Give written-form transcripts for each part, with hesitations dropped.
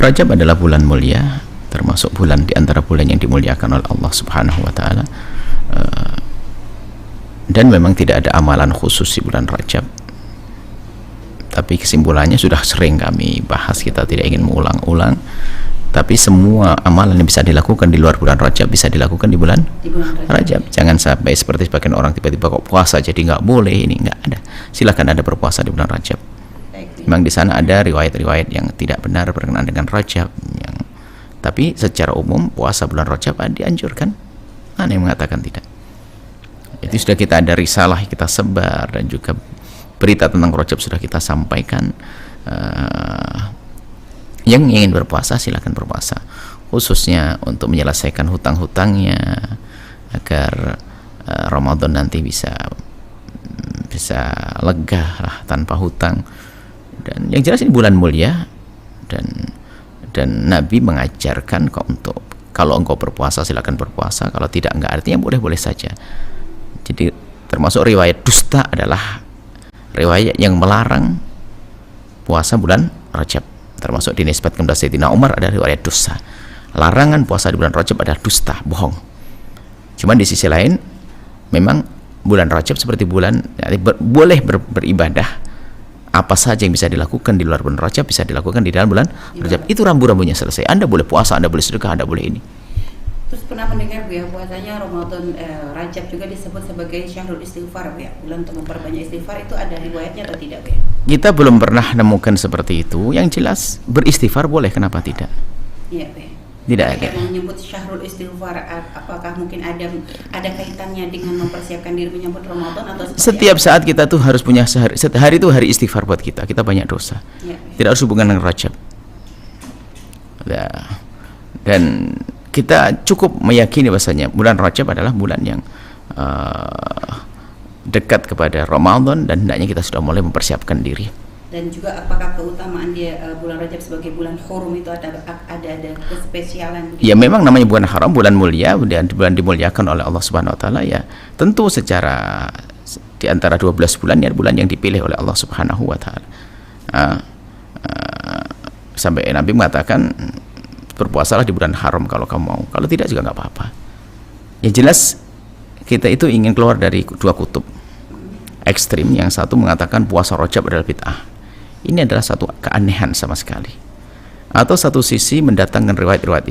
Rajab adalah bulan mulia, termasuk bulan di antara bulan yang dimuliakan oleh Allah Subhanahu wa taala. Dan memang tidak ada amalan khusus di bulan Rajab. Tapi kesimpulannya sudah sering kami bahas, kita tidak ingin mengulang-ulang. Tapi semua amalan yang bisa dilakukan di luar bulan Rajab bisa dilakukan di bulan Rajab. Jangan sampai seperti sebagian orang tiba-tiba kok puasa jadi nggak boleh, ini nggak ada. Silakan ada berpuasa di bulan Rajab. Memang di sana ada riwayat-riwayat yang tidak benar berkenaan dengan Rajab. Tapi secara umum puasa bulan Rajab dianjurkan. Mana yang mengatakan tidak? Jadi sudah kita ada risalah kita sebar, dan juga berita tentang Rajab sudah kita sampaikan. Yang ingin berpuasa silakan berpuasa, khususnya untuk menyelesaikan hutang-hutangnya agar Ramadan nanti bisa lega lah tanpa hutang. Dan yang jelas ini bulan mulia, dan Nabi mengajarkan kok untuk kalau engkau berpuasa silakan berpuasa, kalau tidak enggak, artinya boleh-boleh saja. Jadi termasuk riwayat dusta adalah riwayat yang melarang puasa bulan Rajab, termasuk dinisbatkan kepada Sayyidina Umar ada riwayat dusta. Larangan puasa di bulan Rajab adalah dusta, bohong. Cuman di sisi lain memang bulan Rajab seperti bulan boleh beribadah. Apa saja yang bisa dilakukan di luar bulan Rajab bisa dilakukan di dalam bulan Rajab. Itu rambu-rambunya selesai. Anda boleh puasa, Anda boleh sedekah, Anda boleh ini. Terus pernah mendengar Bu ya, puasanya Ramadan Rajab juga disebut sebagai syahrul istighfar Bu ya, bulan untuk memperbanyak istighfar, itu ada riwayatnya atau tidak Bu ya? Kita belum pernah nemukan seperti itu. Yang jelas beristighfar boleh, kenapa tidak? Iya Bu ya. Tidak ada. Yang menyebut syahrul istighfar, apakah mungkin ada kaitannya dengan mempersiapkan diri menyambut Ramadan atau setiap saat kita tuh harus punya sehari itu hari istighfar buat kita. Kita banyak dosa. Ya. Tidak harus hubungan dengan Rajab. Dan kita cukup meyakini bahasanya bulan Rajab adalah bulan yang dekat kepada Ramadan, dan hendaknya kita sudah mulai mempersiapkan diri. Dan juga apakah keutamaan dia bulan Rajab sebagai bulan hurum itu ada kespesialan? Ya memang namanya bulan haram, bulan mulia, dan bulan dimuliakan oleh Allah Subhanahu Wa Taala. Ya tentu secara di antara 12 bulan ya bulan yang dipilih oleh Allah Subhanahu Wa Taala. Sampai Nabi mengatakan berpuasalah di bulan haram kalau kamu mau, kalau tidak juga nggak apa-apa. Yang jelas kita itu ingin keluar dari dua kutub ekstrim. Yang satu mengatakan puasa Rajab adalah bid'ah, ini adalah satu keanehan sama sekali. Atau satu sisi mendatangkan riwayat-riwayat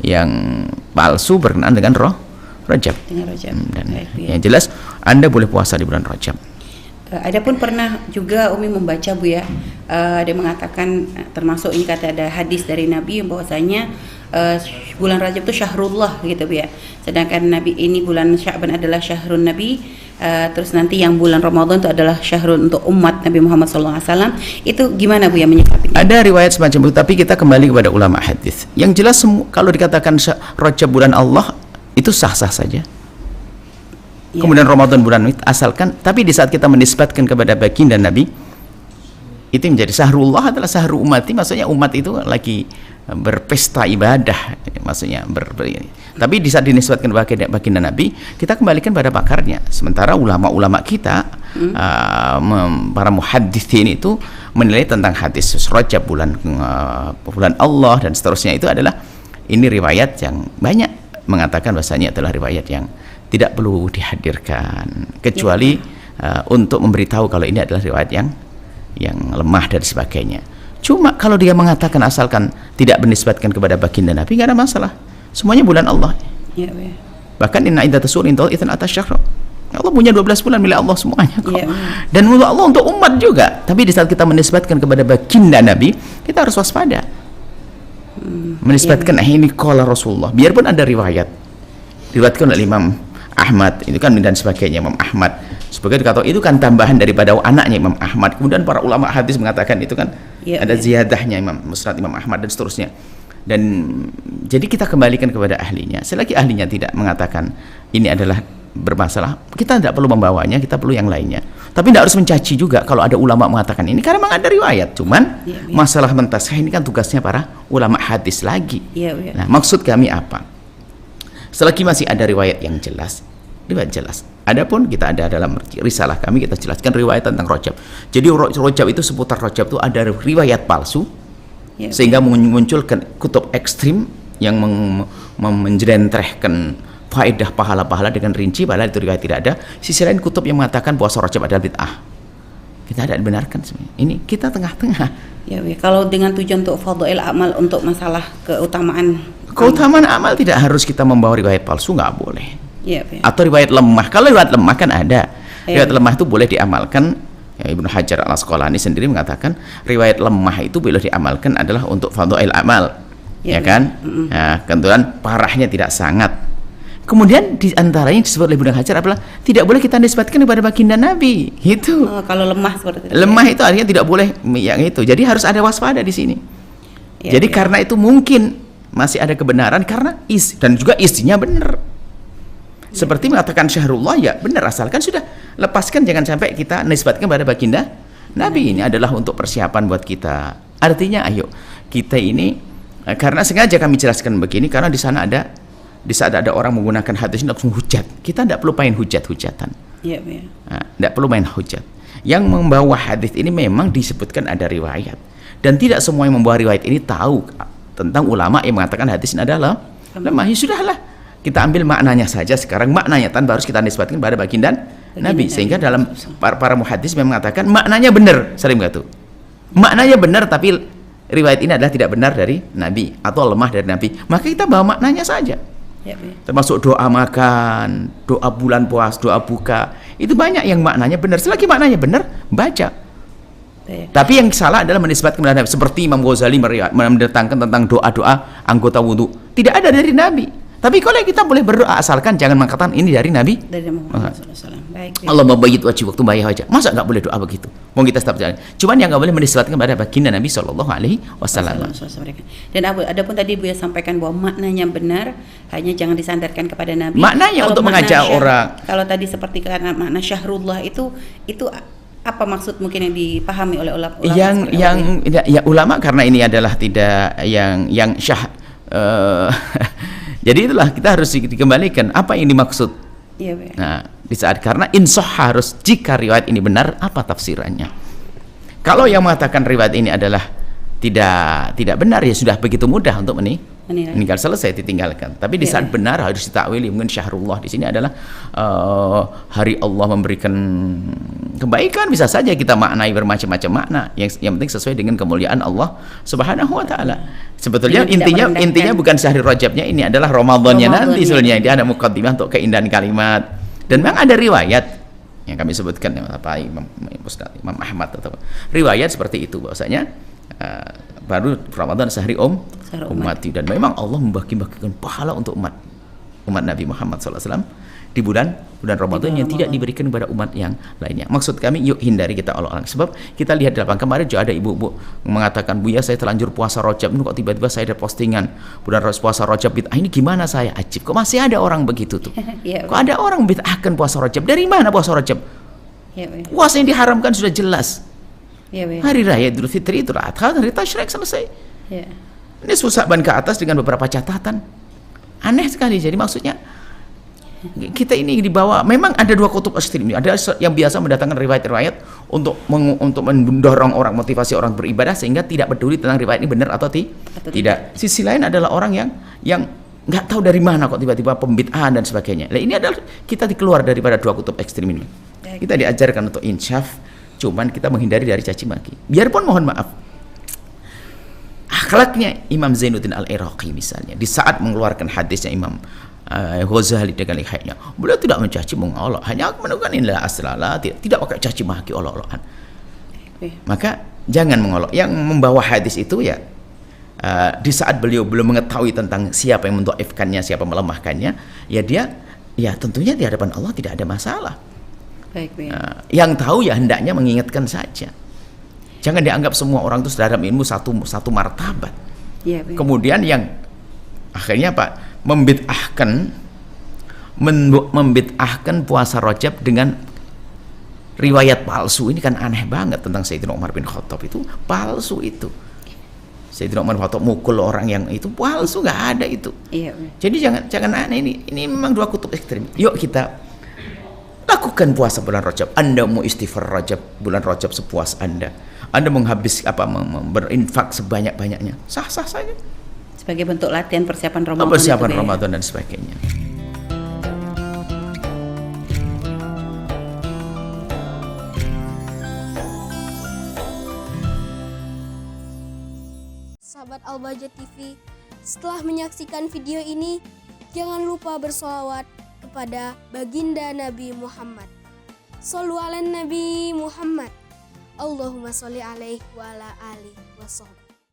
yang palsu berkenaan dengan Rajab. Dan yang jelas Anda boleh puasa di bulan Rajab. Adapun pernah juga Umi membaca Bu ya, ada mengatakan termasuk ini kata ada hadis dari Nabi yang bahwasanya bulan Rajab itu syahrullah gitu Bu ya. Sedangkan Nabi ini bulan Sya'ban adalah syahrun Nabi, terus nanti yang bulan Ramadan itu adalah syahrul untuk umat Nabi Muhammad SAW. Itu gimana Bu ya menyikapinya? Ada riwayat semacam itu, tapi kita kembali kepada ulama hadis. Yang jelas kalau dikatakan Rajab bulan Allah itu sah-sah saja. Ya. Kemudian Ramadan bulan asalkan, tapi di saat kita menisbatkan kepada baginda Nabi itu menjadi syahrullah adalah syahrul umati, maksudnya umat itu lagi berpesta ibadah, maksudnya tapi di saat dinisbatkan baginda Nabi kita kembalikan pada pakarnya. Sementara ulama-ulama kita para muhadditsin itu menilai tentang hadis Rajab bulan Allah dan seterusnya itu adalah ini riwayat yang banyak mengatakan bahasanya adalah riwayat yang tidak perlu dihadirkan kecuali untuk memberitahu kalau ini adalah riwayat yang lemah dan sebagainya. Cuma kalau dia mengatakan asalkan tidak menisbatkan kepada baginda Nabi nggak ada masalah. Semuanya bulan Allah. Ya. Bahkan inna iddatas syuhuri inda Allahi 12 syahr. Allah punya 12 bulan milik Allah semuanya kok. Ya. Dan untuk Allah untuk umat juga. Tapi di saat kita menisbatkan kepada baginda Nabi, kita harus waspada. Menisbatkan ini qala Rasulullah. Biarpun ada riwayat diriwayatkan oleh Imam Ahmad itu kan dan sebagainya, Imam Ahmad sebagai dikatakan itu kan tambahan daripada anaknya Imam Ahmad. Kemudian para ulama hadis mengatakan itu kan ada ziyadahnya Imam Musnad Imam Ahmad dan seterusnya. Dan jadi kita kembalikan kepada ahlinya. Selagi ahlinya tidak mengatakan ini adalah bermasalah, kita tidak perlu membawanya, kita perlu yang lainnya. Tapi tidak harus mencaci juga kalau ada ulama mengatakan ini, karena memang ada riwayat. Cuman masalah mentasih ini kan tugasnya para ulama hadis lagi. Nah, maksud kami apa? Selagi masih ada riwayat yang jelas, riwayat jelas, Adapun kita ada dalam risalah kami, kita jelaskan riwayat tentang Rajab. Jadi Rajab itu, seputar Rajab itu ada riwayat palsu, sehingga memunculkan kutub ekstrim yang menjelentrehkan faedah pahala-pahala dengan rinci, padahal itu riwayat tidak ada. Sisi lain kutub yang mengatakan puasa Rajab adalah bid'ah. Kita tidak benarkan sebenarnya. Ini kita tengah-tengah. Ya, kalau dengan tujuan untuk fadhail amal, untuk masalah keutamaan amal, tidak harus kita membawa riwayat palsu, nggak boleh. Ya. Atau riwayat lemah. Kalau riwayat lemah kan ada. Riwayat lemah itu boleh diamalkan. Ya, Ibnu Hajar Al-Asqalani sendiri mengatakan riwayat lemah itu boleh diamalkan adalah untuk fadhail amal. Ya kan? Nah, kebetulan parahnya tidak sangat. Kemudian di antaranya disebut oleh Ibnu Hajar adalah tidak boleh kita nisbatkan kepada baginda Nabi. Gitu. Kalau lemah seperti itu. Lemah itu artinya tidak boleh yang itu. Jadi harus ada waspada di sini. Jadi karena itu mungkin masih ada kebenaran karena dan juga isinya benar. Seperti mengatakan syahrullah, ya benar, asalkan sudah lepaskan, jangan sampai kita nisbatkan pada baginda Nabi. Ini adalah untuk persiapan buat kita. Artinya ayo kita ini, karena sengaja kami jelaskan begini karena di sana ada, di saat ada orang menggunakan hadis ini langsung hujat, kita tidak perlu main hujat-hujatan. Tidak perlu main hujat. Yang membawa hadis ini memang disebutkan ada riwayat, dan tidak semua yang membawa riwayat ini tahu tentang ulama yang mengatakan hadis ini adalah lemah. Ya sudahlah, kita ambil maknanya saja sekarang, maknanya tanpa harus kita nisbatkan pada baginda Nabi. Sehingga dalam para muhadis memang mengatakan maknanya benar, sering begitu. Maknanya benar tapi riwayat ini adalah tidak benar dari Nabi atau lemah dari Nabi. Maka kita bawa maknanya saja. Termasuk doa makan, doa bulan puasa, doa buka. Itu banyak yang maknanya benar. Selagi maknanya benar, baca. Tapi yang salah adalah menisbatkan kepada Nabi. Seperti Imam Ghazali mendatangkan tentang doa-doa anggota wudhu. Tidak ada dari Nabi. Tapi kalau kita boleh berdoa asalkan jangan mengatakan ini dari Nabi. Dari Muhammad SAW. Allah membayit wajib waktu bayar wajah. Masa nggak boleh doa begitu? Mau kita tetap jalan. Cuman yang nggak boleh menisbatkan kepada baginda Nabi Shallallahu Alaihi Wasallam. Dan adapun tadi Buya sampaikan bahwa maknanya benar, hanya jangan disandarkan kepada Nabi. Maknanya untuk mengajak orang. Kalau tadi seperti karena makna syahrullah itu apa maksud mungkin yang dipahami oleh ulama? Ya ulama karena ini adalah tidak yang syah. Jadi itulah kita harus dikembalikan apa yang dimaksud. Nah, di saat karena insah harus, jika riwayat ini benar, apa tafsirannya? Kalau yang mengatakan riwayat ini adalah tidak benar, ya sudah begitu mudah untuk meninggal, selesai, ditinggalkan. Tapi di saat benar harus ditakwili. Mungkin syahrullah di sini adalah hari Allah memberikan kebaikan, bisa saja kita maknai bermacam-macam makna. Yang penting sesuai dengan kemuliaan Allah Subhanahu wa taala. Sebetulnya intinya bukan syahrul Rajabnya, ini adalah Ramadannya nanti sebenarnya. Dia ada muqaddimah untuk keindahan kalimat. Dan memang ada riwayat yang kami sebutkan Imam Ahmad atau riwayat seperti itu bahwasanya baru Ramadan sehari ummati, dan memang Allah membagi-bagikan pahala untuk umat Nabi Muhammad SAW di bulan Ramadan yang tidak diberikan kepada umat yang lainnya. Maksud kami, yuk hindari kita olok-olok. Sebab kita lihat dalam kemarin juga ada ibu-ibu mengatakan, Buya saya telanjur puasa Rajab, ini kok tiba-tiba saya ada postingan bulan puasa Rajab bid'ah, ini gimana saya? Ajib, kok masih ada orang begitu tuh? Kok ada orang bid'ahkan puasa Rajab? Dari mana puasa Rajab? Puasa yang diharamkan sudah jelas. Hari raya Idul Fitri, Idul Adha, hari Tasyrik selesai. Ini Sya'ban ke atas dengan beberapa catatan. Aneh sekali. Jadi maksudnya kita ini dibawa, memang ada dua kutub ekstrim. Ada yang biasa mendatangkan riwayat-riwayat untuk mendorong orang, motivasi orang beribadah sehingga tidak peduli tentang riwayat ini benar atau tidak. Sisi lain adalah orang yang nggak tahu dari mana kok tiba-tiba pembid'ahan dan sebagainya. Nah, ini adalah kita dikeluar daripada dua kutub ekstrim ini. Kita diajarkan untuk insyaf, cuman kita menghindari dari caci maki. Biarpun mohon maaf, akhlaknya Imam Zainuddin Al-Iraqi misalnya, di saat mengeluarkan hadisnya Imam Ghazali dengan lihatnya, beliau tidak mencaci mengolok, hanya menunjukkan inilah aslala, tidak pakai caci maki olok-olokan. Maka jangan mengolok. Yang membawa hadis itu ya di saat beliau belum mengetahui tentang siapa yang mendhaifkannya, siapa melemahkannya, ya dia tentunya di hadapan Allah tidak ada masalah. Yang tahu ya hendaknya mengingatkan saja. Jangan dianggap semua orang itu dalam ilmu satu martabat. Kemudian yang akhirnya Pak membid'ahkan puasa Rajab dengan riwayat palsu. Ini kan aneh banget tentang Sayyidina Umar bin Khattab, itu palsu itu. Sayyidina Umar bin Khattab mukul orang yang itu palsu, nggak ada itu. Jadi jangan aneh, ini memang dua kutub ekstrem. Yuk kita Lakukan puasa bulan Rajab. Anda mau istighfar Rajab, bulan Rajab sepuas Anda. Anda menghabis berinfak sebanyak-banyaknya. Sah-sah saja. Sebagai bentuk latihan persiapan Ramadan. Persiapan itu, Bu, ya? Ramadan dan sebagainya. Sahabat Al-Bahjah TV, setelah menyaksikan video ini, jangan lupa bersolawat kepada baginda Nabi Muhammad. Shollu ala Nabi Muhammad. Allahumma sholli alaihi wa ala alihi wa sahbihi.